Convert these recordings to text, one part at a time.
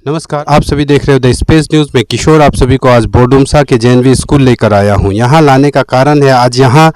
नमस्कार, आप सभी देख रहे हो द स्पेस न्यूज़ में। किशोर आप सभी को आज बोडुमसा के JNV स्कूल लेकर आया हूं। यहां लाने का कारण है, आज यहां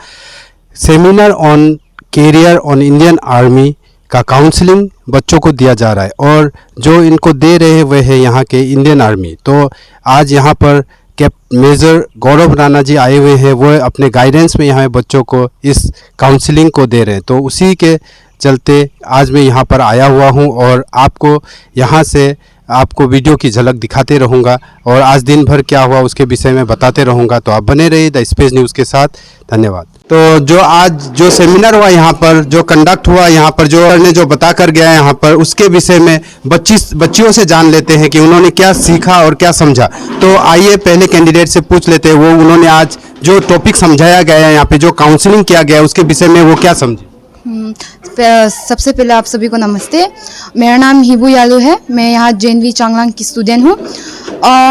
seminar on career on Indian army का काउंसलिंग बच्चों को दिया जा रहा है और जो इनको दे रहे हैं वह है यहां के इंडियन आर्मी। तो आज यहां पर कैप मेजर गौरव राणा जी आए हुए हैं, वो अपने गाइडेंस में यहाँ बच्चों को इस काउंसलिंग को दे रहे हैं। तो उसी के चलते आज मैं यहाँ पर आया हुआ हूँ और आपको यहाँ से आपको वीडियो की झलक दिखाते रहूँगा और आज दिन भर क्या हुआ उसके विषय में बताते रहूँगा। तो आप बने रहिए द स्पेस न्यूज़ के साथ। धन्यवाद। तो जो आज जो सेमिनार हुआ यहाँ पर, जो कंडक्ट हुआ यहाँ पर, जो ने जो बता कर गया यहाँ पर, उसके विषय में बच्चियों से जान लेते हैं कि उन्होंने क्या सीखा और क्या समझा। तो आइए पहले कैंडिडेट से पूछ लेते हैं, वो उन्होंने आज जो टॉपिक समझाया गया है यहाँ पे, जो काउंसलिंग किया गया है, उसके विषय में वो क्या समझे। सबसे पहले आप सभी को नमस्ते। मेरा नाम हिबू यालू है। मैं यहाँ JNV चांगलांग की स्टूडेंट हूँ।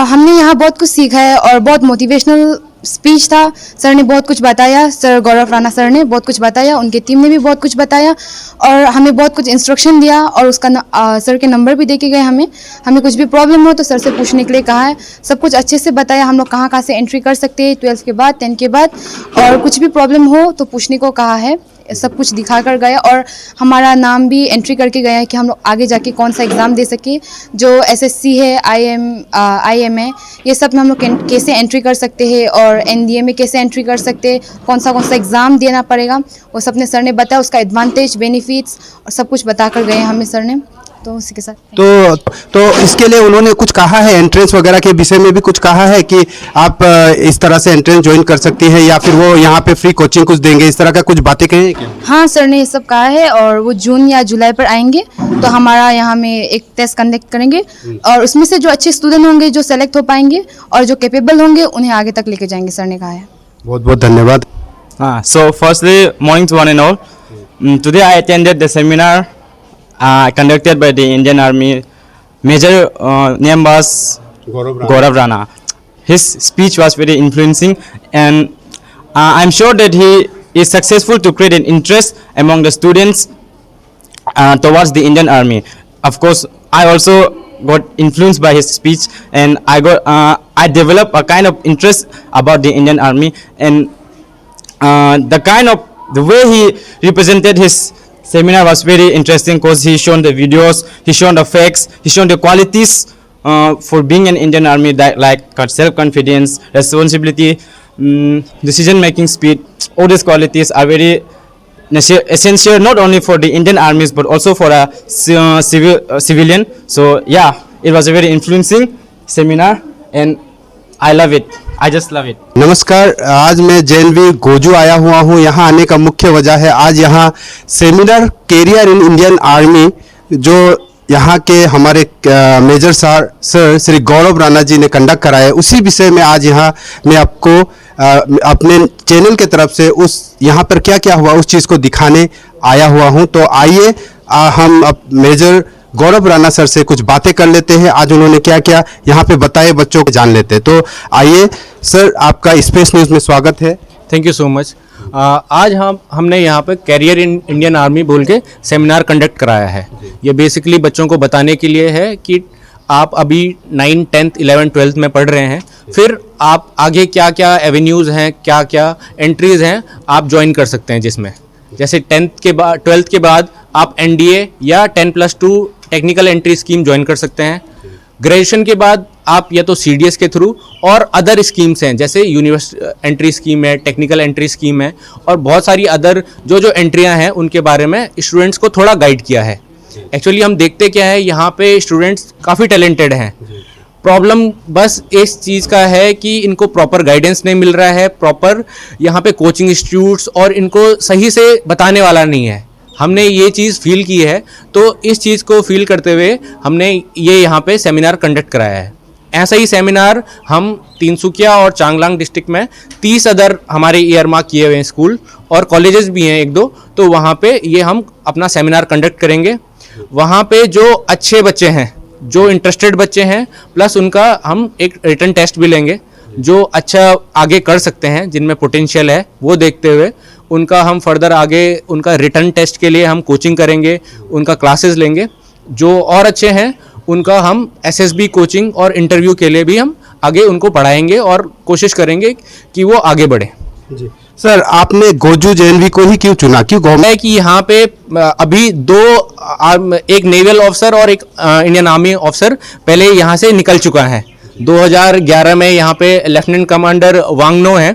हमने यहाँ बहुत कुछ सीखा है और बहुत मोटिवेशनल स्पीच था। सर ने बहुत कुछ बताया, सर गौरव राणा सर ने बहुत कुछ बताया, उनके टीम ने भी बहुत कुछ बताया और हमें बहुत कुछ इंस्ट्रक्शन दिया और उसका सर के नंबर भी दे के गए हमें कुछ भी प्रॉब्लम हो तो सर से पूछने के लिए कहा है। सब कुछ अच्छे से बताया, हम लोग कहाँ से एंट्री कर सकते हैं 12th के बाद 10 के बाद, और कुछ भी प्रॉब्लम हो तो पूछने को कहा है। सब कुछ दिखा कर गया और हमारा नाम भी एंट्री करके गया है कि हम लोग आगे जाके कौन सा एग्ज़ाम दे सके। जो SSC है, IM है, ये सब में हम लोग कैसे एंट्री कर सकते हैं और NDA में कैसे एंट्री कर सकते हैं, कौन सा एग्ज़ाम देना पड़ेगा, वो सब ने सर ने बताया। उसका एडवांटेज, बेनिफिट्स और सब कुछ बता कर गए हमें सर ने। तो उसी के साथ तो इसके लिए उन्होंने कुछ कहा है, एंट्रेंस वगैरह के विषय में भी कुछ कहा है कि आप इस तरह से एंट्रेंस ज्वाइन कर सकती हैं या फिर वो यहाँ पे फ्री कोचिंग कुछ देंगे, इस तरह का कुछ बातें कही हैं क्या? हाँ, सर ने ये सब कहा है और वो जून या जुलाई पर आएंगे तो हमारा यहाँ में एक टेस्ट कंडक्ट करेंगे और उसमें से जो अच्छे स्टूडेंट होंगे, जो सेलेक्ट हो पाएंगे और जो कैपेबल होंगे, उन्हें आगे तक लेके जाएंगे, सर ने कहा है। बहुत बहुत धन्यवाद। So firstly, morning to one and all. Today I attended the seminar conducted by the Indian Army. Major name was Gaurav Rana. His speech was very influencing and I'm sure that he is successful to create an interest among the students towards the Indian Army. Of course, I also got influenced by his speech and I developed a kind of interest about the Indian Army and the way he represented his seminar was very interesting because he shown the videos, he shown the facts, he shown the qualities for being an Indian Army, that like self-confidence, responsibility, decision making speed. All these qualities are very essential not only for the Indian armies but also for a civilian. So yeah, it was a very influencing seminar and I love it. I just love it. नमस्कार, आज मैं JNV गोजू आया हुआ हूँ। यहाँ आने का मुख्य वजह है, आज यहाँ seminar career in Indian army जो यहाँ के हमारे मेजर सर श्री गौरव राणा जी ने कंडक्ट कराया है, उसी विषय में आज यहाँ मैं आपको अपने चैनल के तरफ से उस यहाँ पर क्या क्या हुआ उस चीज़ को दिखाने आया हुआ हूँ। तो आइए हम मेजर गौरव राणा सर से कुछ बातें कर लेते हैं, आज उन्होंने क्या क्या यहाँ पे बताए बच्चों को जान लेते हैं। तो आइए सर, आपका स्पेस न्यूज़ में स्वागत है। Thank you so much. आज हमने यहाँ पे कैरियर इन इंडियन आर्मी बोल के सेमिनार कंडक्ट कराया है। ये बेसिकली बच्चों को बताने के लिए है कि आप अभी 9, 10th, 11th, 12th में पढ़ रहे हैं, फिर आप आगे क्या क्या एवेन्यूज़ हैं, क्या क्या एंट्रीज़ हैं आप ज्वाइन कर सकते हैं, जिसमें जैसे 10th के बाद 12th के बाद आप NDA या 10+2 टेक्निकल एंट्री स्कीम ज्वाइन कर सकते हैं। ग्रेजुएशन के बाद आप या तो CDS के थ्रू और अदर स्कीम्स हैं, जैसे यूनिवर्सिटी एंट्री स्कीम है, टेक्निकल एंट्री स्कीम है और बहुत सारी अदर जो एंट्रियां हैं उनके बारे में स्टूडेंट्स को थोड़ा गाइड किया है। एक्चुअली हम देखते क्या है, यहाँ पे स्टूडेंट्स काफ़ी टैलेंटेड हैं, प्रॉब्लम बस इस चीज़ का है कि इनको प्रॉपर गाइडेंस नहीं मिल रहा है, प्रॉपर यहाँ पे कोचिंग इंस्टीट्यूट्स और इनको सही से बताने वाला नहीं है। हमने ये चीज़ फील की है, तो इस चीज़ को फील करते हुए हमने ये यहाँ पे सेमिनार कंडक्ट कराया है। ऐसा ही सेमिनार हम तिनसुकिया और चांगलांग डिस्ट्रिक्ट में 30 अदर हमारे ईयर मार्क किए हुए हैं स्कूल और कॉलेजेस भी हैं 1-2, तो वहाँ पे ये हम अपना सेमिनार कंडक्ट करेंगे। वहाँ पे जो अच्छे बच्चे हैं, जो इंटरेस्टेड बच्चे हैं, प्लस उनका हम एक रिटन टेस्ट भी लेंगे, जो अच्छा आगे कर सकते हैं, जिनमें पोटेंशियल है, वो देखते हुए उनका हम फर्दर आगे उनका रिटन टेस्ट के लिए हम कोचिंग करेंगे, उनका क्लासेस लेंगे। जो और अच्छे हैं उनका हम एसएसबी कोचिंग और इंटरव्यू के लिए भी हम आगे उनको पढ़ाएंगे और कोशिश करेंगे कि वो आगे बढ़े। जी सर, आपने गोजू जेएनवी को ही क्यों चुना, क्यों गवर्नमेंट? है कि यहाँ पे अभी एक नेवल ऑफिसर और एक इंडियन आर्मी ऑफिसर पहले यहाँ से निकल चुका है। 2011 में यहाँ पे लेफ्टिनेंट कमांडर वांगनो हैं,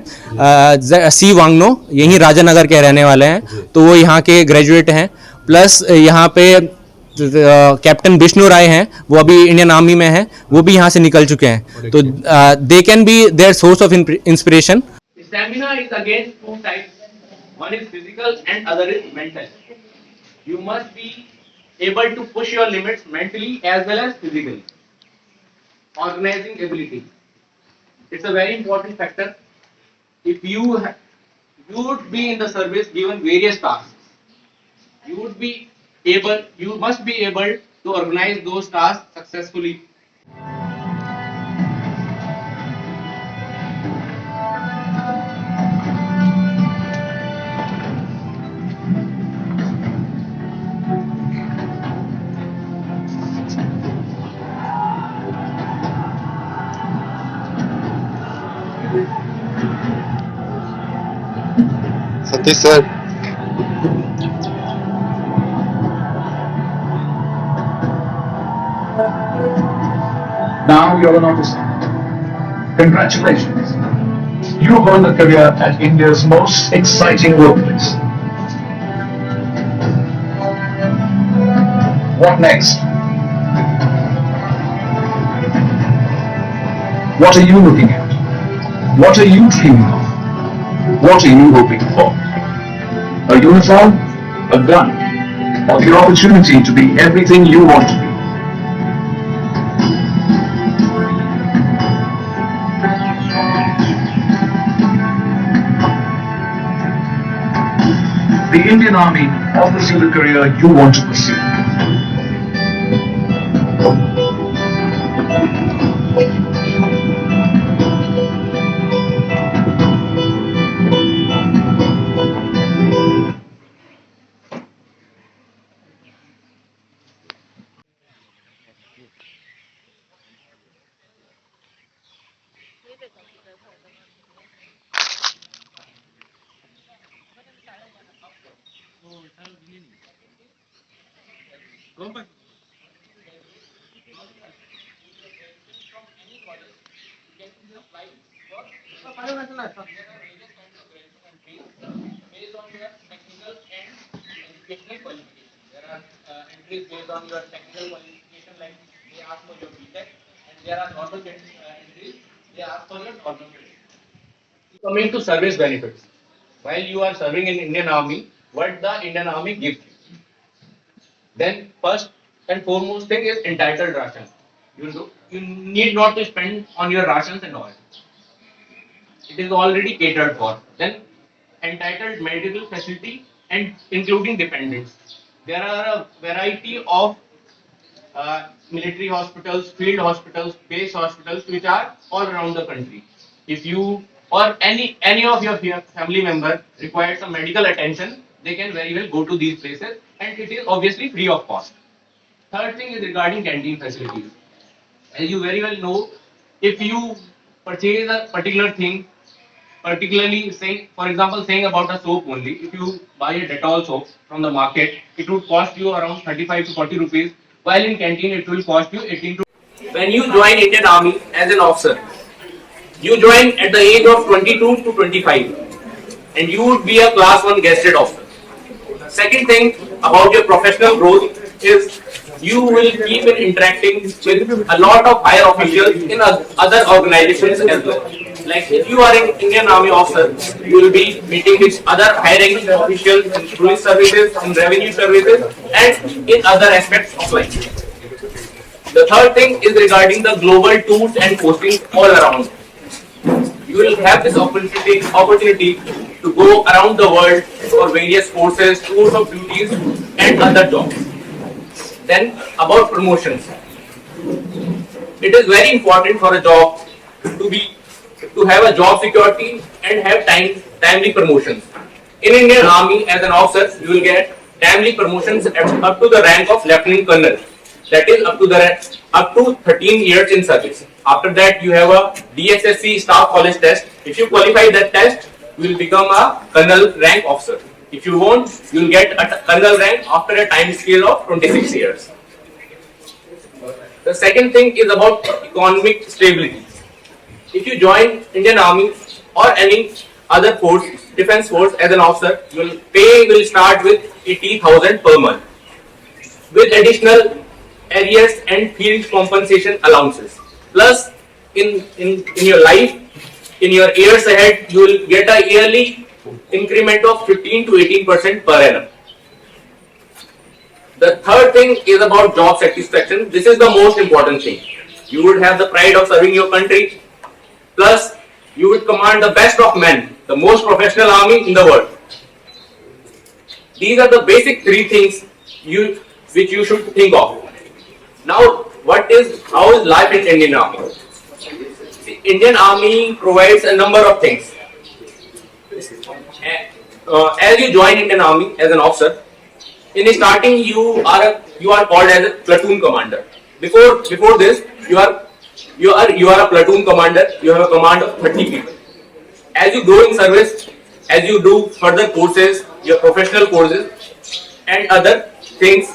सी वांगनो, यहीं राजानगर के रहने वाले हैं, तो वो यहाँ के ग्रेजुएट हैं। प्लस यहाँ पे कैप्टन विष्णु राय हैं, वो अभी इंडियन आर्मी में हैं, वो भी यहाँ से निकल चुके हैं, तो they can be their source of inspiration. Stamina is again two types. One is physical and other is mental. You must be able to push your limits mentally as well as physically. Organizing ability. It's a very important factor. If you would be in the service given various tasks, you must be able to organize those tasks successfully. Satish sir, Now you're an officer. Congratulations. You've earned a career at India's most exciting workplace. What next? What are you looking at? What are you dreaming of? What are you hoping for? A uniform, a gun, or the opportunity to be everything you want to be? The Indian Army offers you the career you want to pursue. Based on your technical and educational qualification. There are entries based on your technical qualification, like they ask for your BTech, and there are normal entries, they ask for your normal credit. Coming to service benefits, while you are serving in Indian Army, what the Indian Army gives you. Then first and foremost thing is entitled ration. You need not to spend on your rations and all. It is already catered for. Then entitled medical facility and including dependents. There are a variety of military hospitals, field hospitals, base hospitals which are all around the country. If you or any of your family member requires some medical attention, they can very well go to these places, and it is obviously free of cost. Third thing is regarding canteen facilities. As you very well know, if you purchase a particular thing, particularly saying, for example, saying about a soap only, if you buy a Dettol soap from the market, it would cost you around 35 to 40 rupees, while in canteen it will cost you 18 to. When you join Indian Army as an officer, you join at the age of 22 to 25, and you would be a class 1 gazetted officer. Second thing about your professional growth is you will keep interacting with a lot of higher officials in other organizations as well. Like if you are an Indian Army officer, you will be meeting with other high-ranking officials in police services, in revenue services, and in other aspects of life. The third thing is regarding the global tours and postings all around. You will have this opportunity to go around the world for various courses, tours of duties, and other jobs. Then about promotions. It is very important for a job to have a job security and have timely promotions. In Indian Army, as an officer, you will get timely promotions up to the rank of Lieutenant Colonel. that is up to 13 years in service. After that, you have a DSSC staff college test. If you qualify that test, you will become a colonel rank officer. If you won't, you will get a colonel rank after a time scale of 26 years. The second thing is about economic stability. If you join Indian Army or any other force, defense force as an officer, your pay will start with 80,000 per month, with additional arrears and field compensation allowances. Plus, in your life, in your years ahead, you will get a yearly increment of 15 to 18% per annum. The third thing is about job satisfaction. This is the most important thing. You would have the pride of serving your country. Plus, you would command the best of men, the most professional army in the world. These are the basic three things which you should think of. Now, how is life in Indian Army? The Indian Army provides a number of things. As you join Indian Army as an officer, in the starting you are called as a platoon commander. Before this, you are a platoon commander. You have a command of 30 people. As you grow in service, as you do further courses, your professional courses and other things,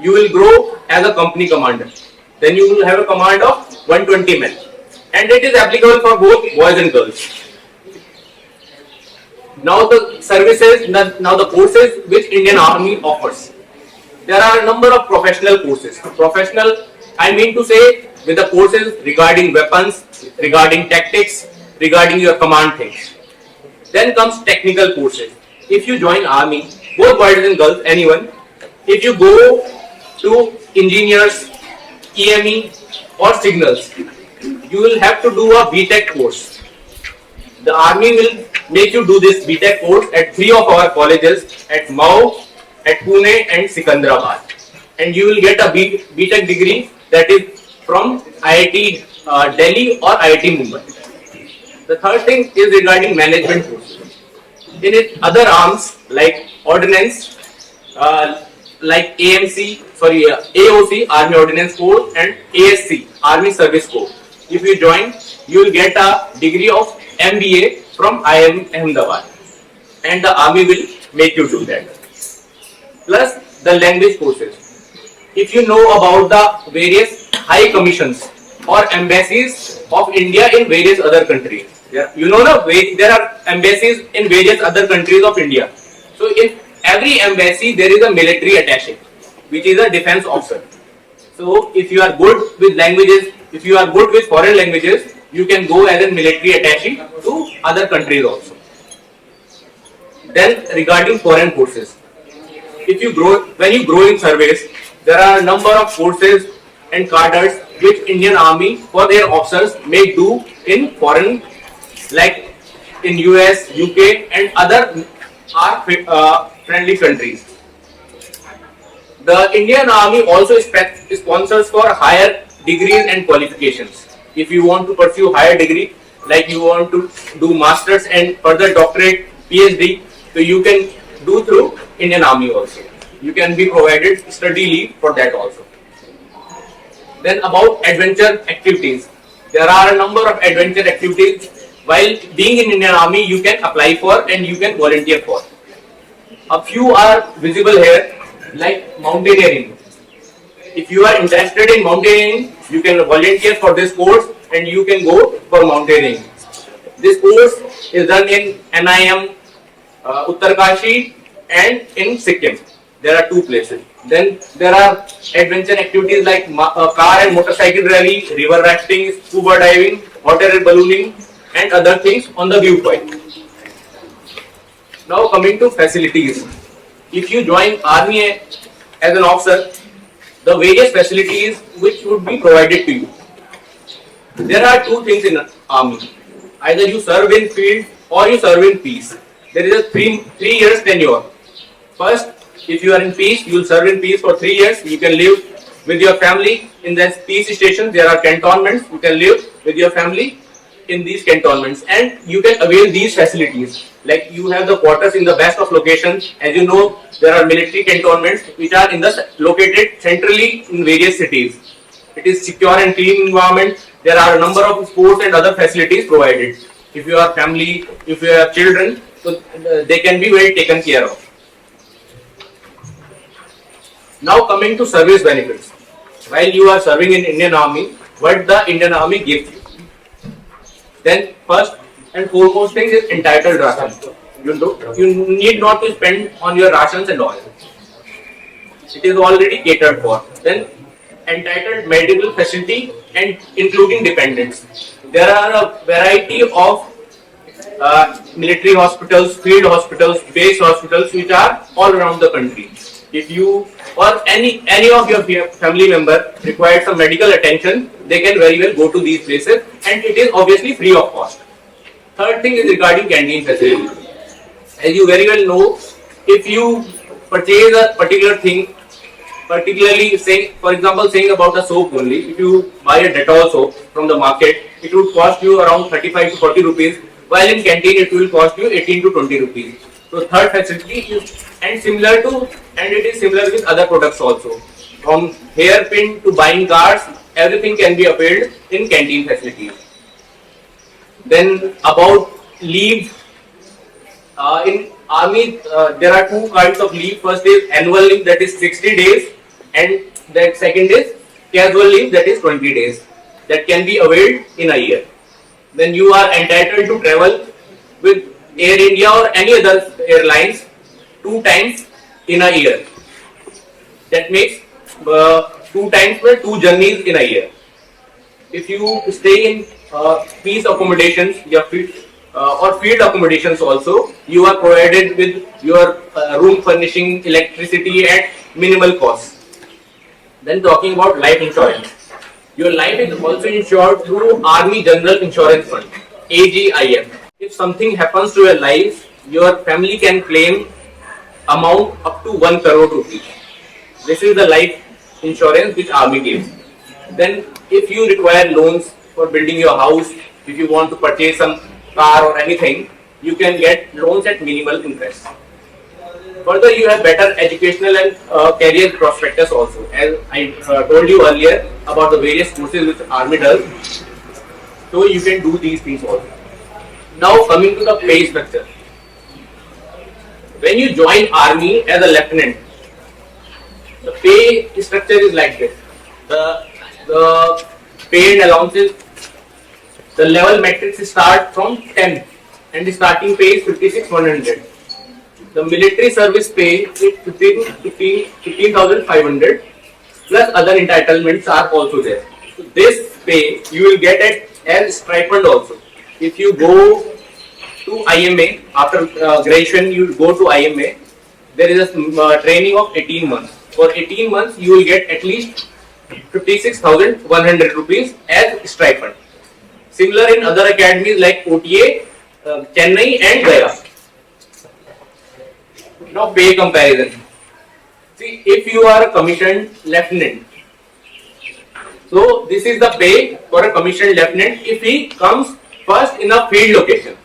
you will grow as a company commander. Then you will have a command of 120 men, and it is applicable for both boys and girls. Now the courses which Indian Army offers. There are a number of professional courses. Professional, I mean to say, with the courses regarding weapons, regarding tactics, regarding your command things. Then comes technical courses. If you join Army, both boys and girls, anyone, if you go to engineers, EME or signals, you will have to do a BTech course. The Army will make you do this BTech course at 3 of our colleges, at Mau, at Pune and Sikandrabad. And you will get a BTech degree, that is from IIT Delhi or IIT Mumbai. The third thing is regarding management courses. In it, other arms like Ordnance, like AOC, Army Ordnance Corps, and ASC, Army Service Corps. If you join, you will get a degree of MBA from IIM Ahmedabad, and the Army will make you do that. Plus the language courses. If you know about the various high commissions or embassies of India in various other countries, there are embassies in various other countries of India. So in every embassy there is a military attaché, which is a defense officer. So if you are good with languages, if you are good with foreign languages, you can go as a military attaché to other countries also. Then regarding foreign courses, when you grow in service, there are a number of courses and cadres which Indian Army for their officers may do in foreign, like in US, UK and other friendly countries. The Indian Army also sponsors for higher degrees and qualifications. If you want to pursue higher degree, like you want to do masters and further doctorate, PhD, so you can do through Indian Army also. You can be provided study leave for that also. Then about adventure activities. There are a number of adventure activities while being in Indian Army you can apply for and you can volunteer for. A few are visible here, like mountaineering. If you are interested in mountaineering, you can volunteer for this course and you can go for mountaineering. This course is done in NIM, Uttarkashi and in Sikkim. There are two places. Then there are adventure activities like car and motorcycle rally, river rafting, scuba diving, hot air ballooning and other things on the viewpoint. Now coming to facilities. If you join Army as an officer, the various facilities which would be provided to you. There are two things in Army. Either you serve in field or you serve in peace. There is a 3 years tenure. First, if you are in peace, you will serve in peace for 3 years. You can live with your family in the peace stations. There are cantonments. You can live with your family. in these cantonments, and you can avail these facilities. Like you have the quarters in the best of locations. As you know, there are military cantonments which are located centrally in various cities. It is secure and clean environment. There are a number of sports and other facilities provided. If you are family, if you have children, so they can be well taken care of. Now coming to service benefits. While you are serving in Indian Army, what the Indian Army gives you? Then first and foremost thing is entitled ration. You need not to spend on your rations and all. It is already catered for. Then entitled medical facility and including dependents. There are a variety of military hospitals, field hospitals, base hospitals which are all around the country. If you or any of your family member requires some medical attention, they can very well go to these places, and it is obviously free of cost. Third thing is regarding canteen facility. As you very well know, if you purchase a particular thing, particularly saying, for example, saying about a soap only, if you buy a Dettol soap from the market, it would cost you around 35 to 40 rupees, while in canteen it will cost you 18 to 20 rupees. So third facility is, and it is similar with other products also. From hairpin to buying cards, everything can be availed in canteen facilities. Then about leave, in army there are two kinds of leave. First is annual leave, that is 60 days, and that second is casual leave, that is 20 days, that can be availed in a year. Then you are entitled to travel with Air India or any other airlines 2 times in a year. That makes 2 times 2 journeys in a year. If you stay in peace accommodations or field accommodations also, you are provided with your room furnishing, electricity at minimal cost. Then talking about life insurance. Your life is also insured through Army General Insurance Fund, AGIF. If something happens to your life, your family can claim amount up to 1 crore rupees. This is the life insurance which Army gives. Then if you require loans for building your house, if you want to purchase some car or anything, you can get loans at minimal interest. Further, you have better educational and career prospectus also. As I told you earlier about the various courses which Army does, so you can do these things also. Now coming to the pay structure. When you join Army as a lieutenant, the pay structure is like this. The paid allowances, the level metrics start from 10 and the starting pay is 56,100. The military service pay is 15,500 plus other entitlements are also there. So this pay you will get it as stipend also. If you go to IMA, after graduation you go to IMA, there is a training of 18 months. For 18 months you will get at least 56,100 rupees as stipend. Similar in other academies like OTA, Chennai and Gaya. Now pay comparison. See, if you are a commissioned lieutenant, so this is the pay for a commissioned lieutenant if he comes first in a field location.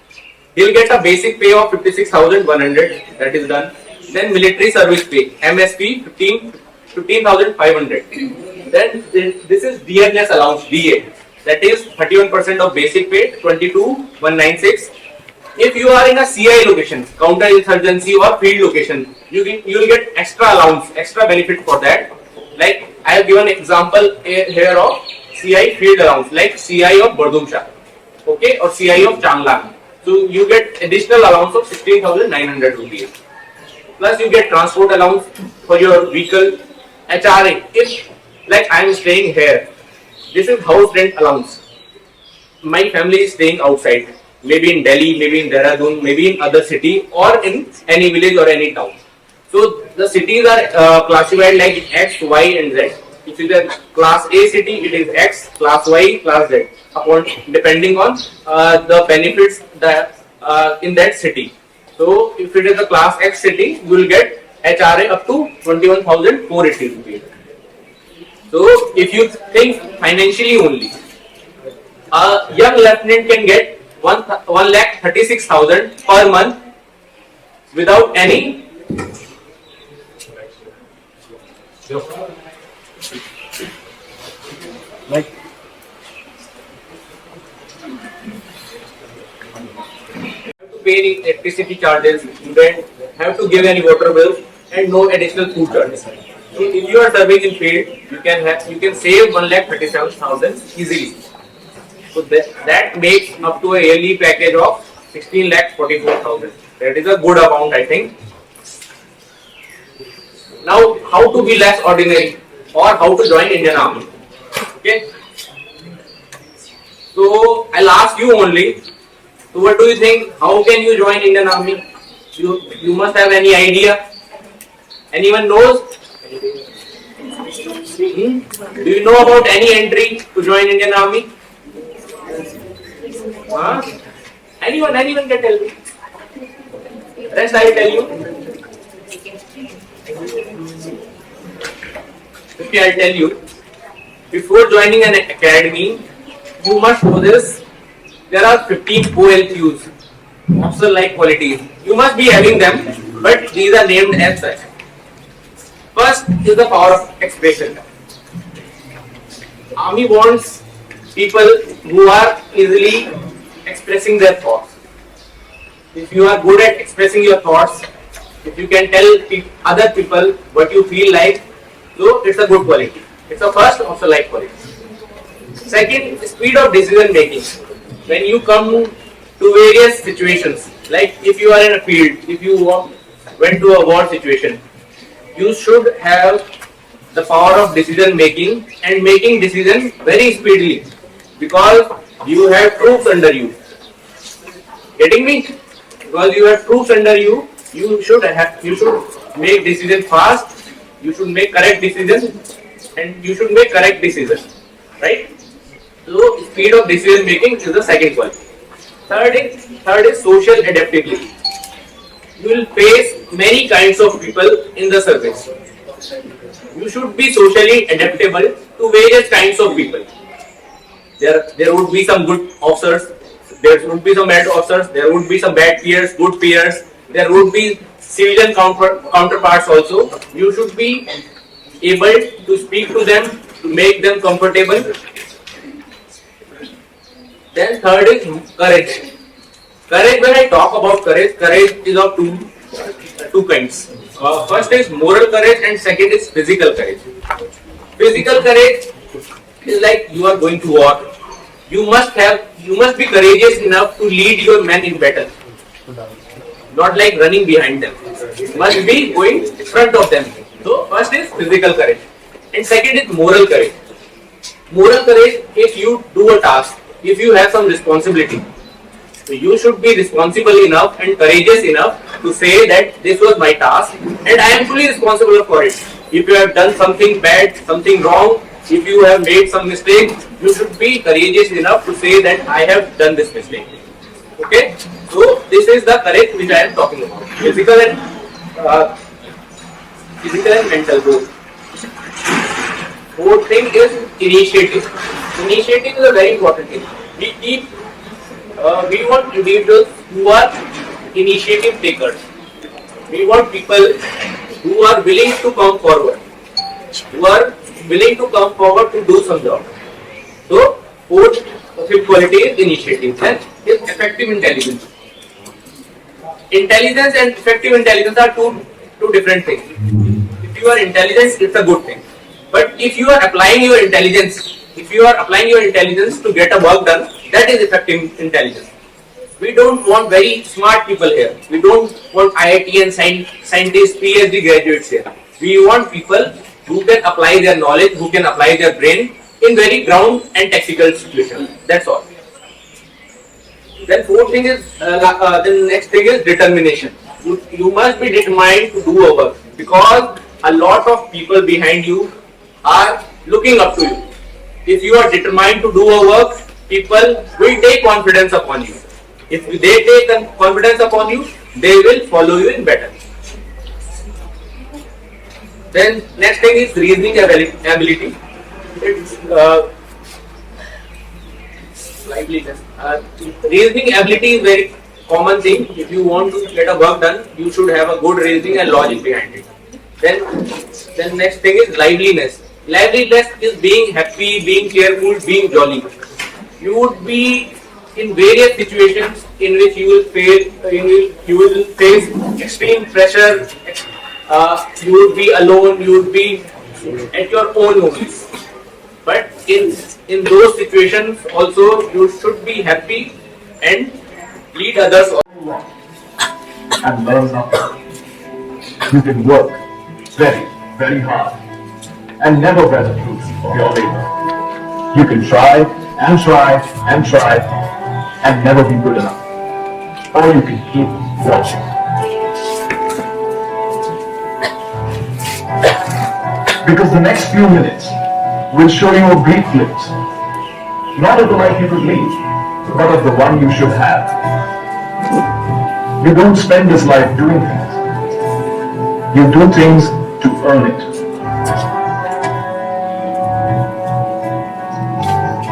He will get a basic pay of 56,100, that is done. Then military service pay, MSP 15,500. Then this is dearness allowance, DA, that is 31% of basic pay, 22,196. If you are in a CI location, counterinsurgency or field location, you will get extra allowance, extra benefit for that. Like I have given example here of CI field allowance, like CI of Bardumsha, okay, or CI of Changlang. So you get additional allowance of 16,900 rupees. Plus you get transport allowance for your vehicle, HRA. If like I am staying here, this is house rent allowance. My family is staying outside, maybe in Delhi, maybe in Dehradun, maybe in other city or in any village or any town. So the cities are classified like X, Y and Z. If it is a class A city, it is X, class Y, class Z, depending on the benefits that in that city. So if it is a class X city, you will get HRA up to 21,480 rupees. So if you think financially only, A young lieutenant can get 1,36,000 per month without any to pay any electricity charges, you don't have to give any water bills, and no additional food charges. So if you are serving in field, you can save 1,37,000 easily. So that makes up to a yearly package of 16,44,000. That is a good amount, I think. Now, how to be less ordinary or how to join Indian Army? Okay. So I'll ask you only. So what do you think? How can you join Indian Army? You must have any idea. Anyone knows? Do you know about any entry to join Indian Army? Huh? Anyone can tell me. Rest I will tell you. Okay, I'll tell you. Before joining an academy, you must know this. There are 15 OLQs, officer-like qualities. You must be having them, but these are named as such. First is the power of expression. Army wants people who are easily expressing their thoughts. If you are good at expressing your thoughts, if you can tell other people what you feel like, so it's a good quality. It's a first officer-like quality. Second, speed of decision making. When you come to various situations, like if you are in a field, if you went to a war situation, you should have the power of decision making and making decisions very speedily, because you have troops under you. Getting me? Because you have troops under you, you should make decisions fast. You should make correct decisions, and you should make correct decisions, right? So speed of decision making is the second quality. Third is social adaptability. You will face many kinds of people in the service. You should be socially adaptable to various kinds of people. There would be some good officers, there would be some bad officers, there would be some bad peers, good peers, there would be civilian counterparts also. You should be able to speak to them, to make them comfortable. Then third is courage. Courage, when I talk about courage is of two kinds. First is moral courage and second is physical courage. Physical courage is like you are going to war. You must be courageous enough to lead your men in battle. Not like running behind them. You must be going in front of them. So first is physical courage and second is moral courage. Moral courage, if you do a task, if you have some responsibility, so you should be responsible enough and courageous enough to say that this was my task and I am fully responsible for it. If you have done something bad, something wrong, if you have made some mistake, you should be courageous enough to say that I have done this mistake. Okay? So this is the courage which I am talking about. Physical and mental both. Fourth thing is initiative. Initiative is a very important thing. We want individuals who are initiative takers. We want people who are willing to come forward, to do some job. So, fifth quality is initiative and is effective intelligence. Intelligence and effective intelligence are two different things. If you are intelligent, it's a good thing. But if you are applying your intelligence, to get a work done, that is effective intelligence. We don't want very smart people here. We don't want IIT and scientists, PhD graduates here. We want people who can apply their knowledge, who can apply their brain in very ground and tactical situations. That's all. Then the next thing is determination. You must be determined to do a work, because a lot of people behind you are looking up to you. If you are determined to do a work, people will take confidence upon you. If they take confidence upon you, they will follow you in battle. Then next thing is reasoning ability. liveliness. Reasoning ability is very common thing. If you want to get a work done, you should have a good reasoning and logic behind it. Then next thing is liveliness. Liveliness is being happy, being cheerful, being jolly. You would be in various situations in which you will face extreme pressure. You would be alone. You would be at your own only. But in those situations also you should be happy and lead others. And learn nothing. You can work very, very hard and never bear the fruits of your labor. You can try and try and try and never be good enough. Or you can keep watching. Because the next few minutes will show you a brief glimpse, not of the life you could lead, but of the one you should have. You don't spend this life doing things. You do things to earn it.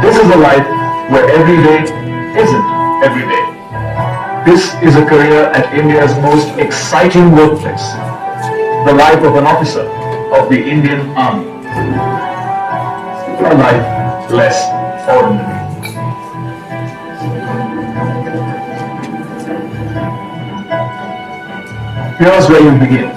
This is a life where every day isn't every day. This is a career at India's most exciting workplace, the life of an officer of the Indian Army. A life less ordinary. Here's where you begin.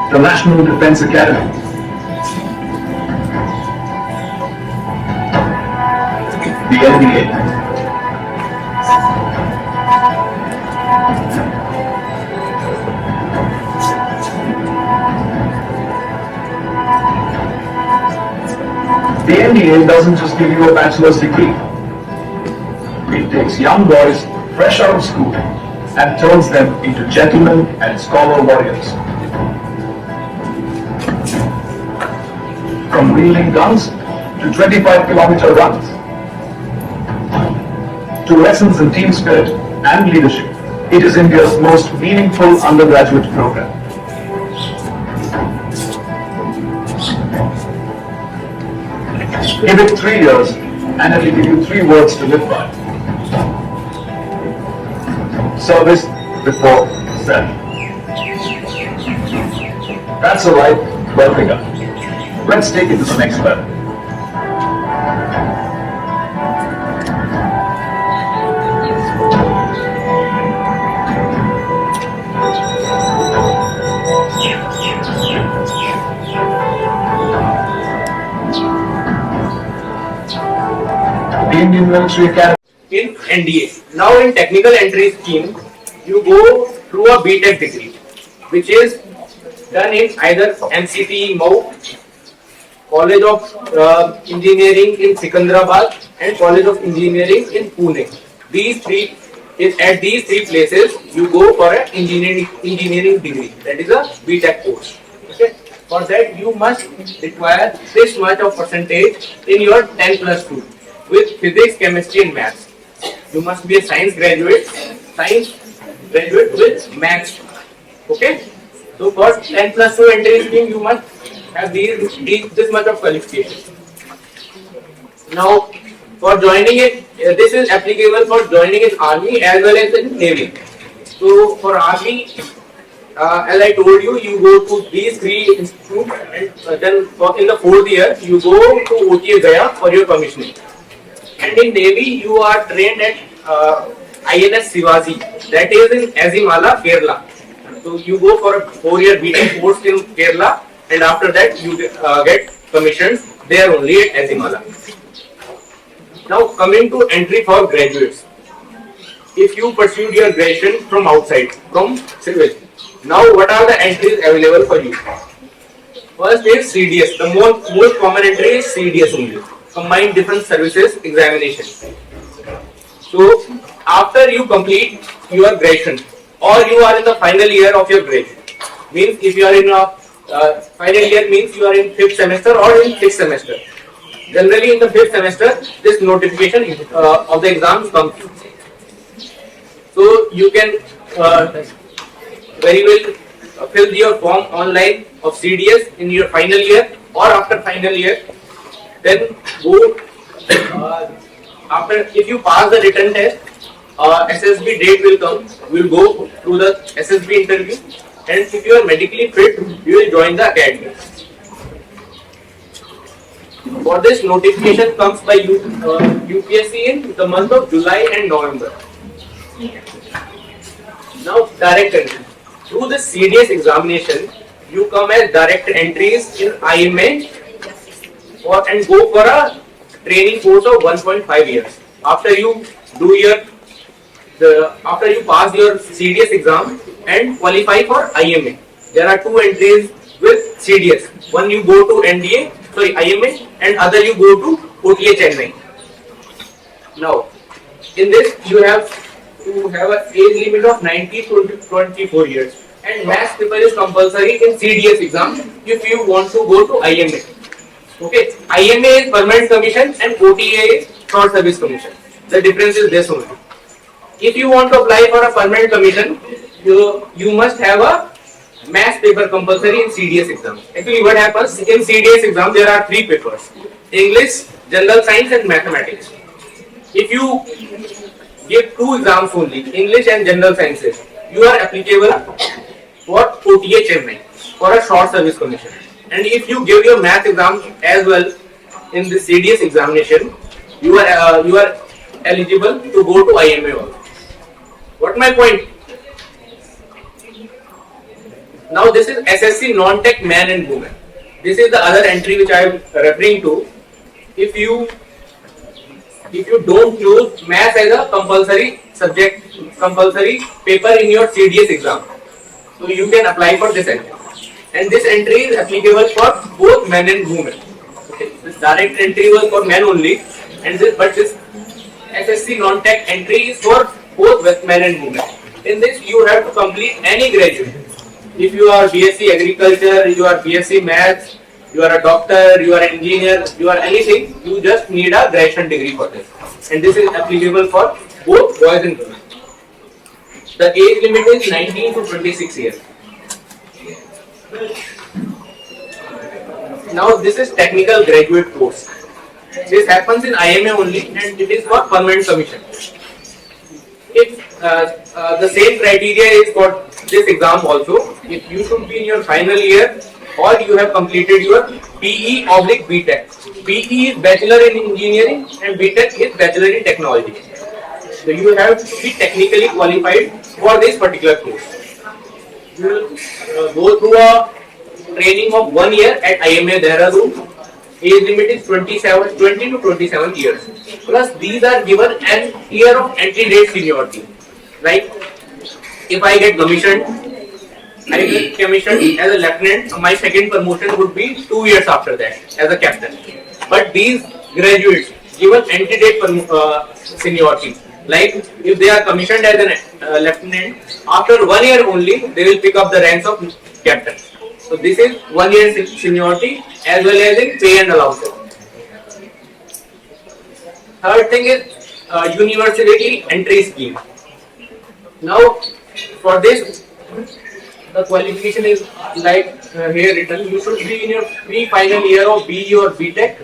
The National Defense Academy. The NDA. The NDA doesn't just give you a bachelor's degree. It takes young boys fresh out of school and turns them into gentlemen and scholar warriors. From wielding guns to 25-kilometer runs, to lessons in team spirit and leadership, it is India's most meaningful undergraduate program. Give it 3 years and it will give you 3 words to live by. Service before self. That's a life well begun. Let's take it to the next level. The Indian Military Academy. In NDA. Now in technical entry scheme, you go through a BTech degree, which is done in either MCT, MOU, College of Engineering in Secunderabad and College of Engineering in Pune. At these three places, you go for an engineering degree. That is a BTech course. Okay. For that, you must require this much of percentage in your 10 plus 2 with physics, chemistry, and maths. You must be a science graduate with maths. Okay. So for 10 plus 2 entry scheme, you must have this much of qualification. Now, for joining it, this is applicable for joining in Army as well as in Navy. So for Army, as I told you, you go to these 3 institutes, and then in the 4th year, you go to OTA Gaya for your commissioning. And in Navy, you are trained at INS Shivaji, that is in Azimala, Kerala. So you go for a 4-year BTech course in Kerala, and after that you get commissioned there only at Azimala. Now coming to entry for graduates. If you pursued your graduation from outside, from civil, now what are the entries available for you? First is CDS. The most common entry is CDS only, Combined Defense Services Examination. So after you complete your graduation or you are in the final year of your graduation, means if you are in a final year means you are in 5th semester or in 6th semester. Generally, in the 5th semester, this notification of the exams comes. So you can very well fill your form online of CDS in your final year or after final year. Then go after, if you pass the written test, SSB date will come. We will go through the SSB interview, and if you are medically fit, you will join the academy. For this, notification comes by UPSC in the month of July and November. Now, direct entry. Through the CDS examination, you come as direct entries in IMA and go for a training course of 1.5 years. After you pass your CDS exam and qualify for IMA, there are 2 entries with CDS. One you go to IMA, and other you go to OTA Chennai. Now, in this you have to have an age limit of 19 to 24 years, and maths paper is compulsory in CDS exam if you want to go to IMA. Okay, IMA is permanent commission and OTA is short service commission. The difference is this only. If you want to apply for a permanent commission, you must have a maths paper compulsory in CDS exam. Actually, what happens in CDS exam, there are 3 papers: English, General Science, and Mathematics. If you give 2 exams only, English and General Sciences, you are applicable for OTA Chennai for a short service commission. And if you give your math exam as well in the CDS examination, you are eligible to go to IMA also. What my point? Now this is SSC non-tech man and woman. This is the other entry which I am referring to. If you don't choose maths as a compulsory subject, compulsory paper in your CDS exam, so you can apply for this entry. And this entry is applicable for both men and women. Okay. This direct entry was for men only, but this SSC non-tech entry is for both men and women. In this, you have to complete any graduate. If you are BSc Agriculture, you are BSc Maths, you are a doctor, you are an engineer, you are anything, you just need a graduation degree for this. And this is applicable for both boys and girls. The age limit is 19 to 26 years. Now this is technical graduate course. This happens in IMA only, and it is for permanent commission. If the same criteria is for this exam also, if you should be in your final year or you have completed your PE/BTech. PE is Bachelor in Engineering and BTech is Bachelor in Technology. So you have to be technically qualified for this particular course. You will go through a training of 1 year at IMA Dehradun. Age limit is 20 to 27 years. Plus these are given an year of entry date seniority. Like if I get commissioned as a lieutenant, my second promotion would be 2 years after that as a captain. But these graduates given entry date seniority. Like if they are commissioned as a lieutenant, after 1 year only they will pick up the ranks of captain. So this is 1 year seniority as well as in pay and allowances. Third thing is university entry scheme. Now for this, the qualification is like here written. You should be in your pre-final year of BE or BTech.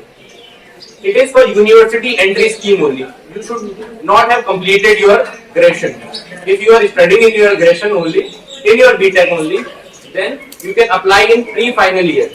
It is for university entry scheme only. You should not have completed your graduation. If you are studying in your graduation only, in your BTech only, then you can apply in pre-final year.